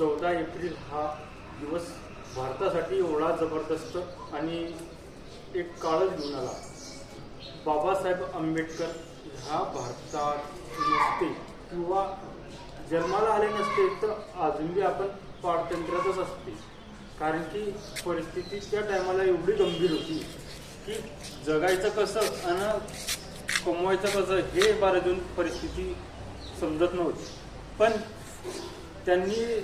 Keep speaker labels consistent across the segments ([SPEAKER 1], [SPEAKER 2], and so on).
[SPEAKER 1] 14 April हा दिवस भारतासाठी एवढा जबरदस्त आणि एक काळच घेऊन आला. बाबासाहेब आंबेडकर ह्या भारतात नसते किंवा जन्माला आले नसते तर अजूनही आपण पारतंत्र्यातच असते. कारण की परिस्थिती त्या टायमाला एवढी गंभीर होती की जगायचं कसं आणि कमवायचं कसं हे बाराजून परिस्थिती समजत नव्हती. पण त्यांनी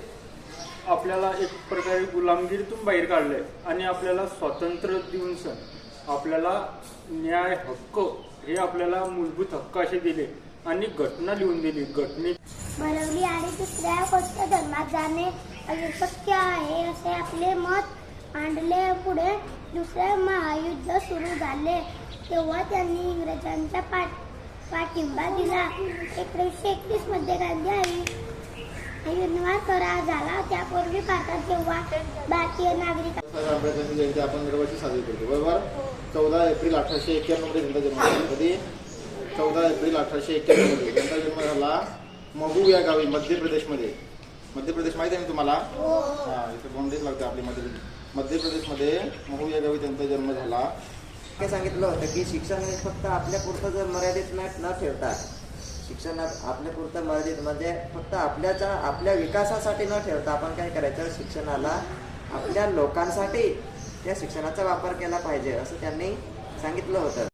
[SPEAKER 1] आपल्याला एक प्रकारे गुलामगिरीतून बाहेर काढलंय आणि आपल्याला स्वातंत्र्य देऊन सण आपल्याला न्याय हक्क हे आपल्याला मूलभूत हक्क असे दिले आणि घटना लिहून दिली. घटनेत
[SPEAKER 2] बनवली आणि दुसऱ्या कोणत्या धर्मात जाणे अशक्य आहे असे आपले मत मांडले. पुढे दुसरे महायुद्ध सुरू झाले तेव्हा त्यांनी इंग्रजांचा पाठिंबा दिला. 1931 मध्ये गांधी अहिंसा करार झाला. त्यापूर्वी भारतात जेव्हा भारतीय नागरिक
[SPEAKER 3] आंबेडकरांची जयंती आपण दरवर्षी साजरी करतो, बरोबर. 14 एप्रिल 1891 मध्ये त्यांचा जन्म झाला. कधी? 14 एप्रिल 1891 मध्ये त्यांचा जन्म झाला महू या गावी मध्य प्रदेशमध्ये. मध्य प्रदेश माहिती आहे ना तुम्हाला? हा, इथे बोंडेच लागते आपली मध्य प्रदेशमध्ये महू या गावी त्यांचा जन्म झाला.
[SPEAKER 4] काय सांगितलं होतं की शिक्षण हे फक्त आपल्यापुरतं जर मर्यादित न ठेवता, शिक्षण आपल्यापुरतं मर्यादित म्हणजे फक्त आपल्या विकासासाठी न ठेवता आपण काय करायचं, शिक्षणाला आपल्या लोकांसाठी त्या शिक्षणाचा वापर केला पाहिजे असं त्यांनी सांगितलं होतं.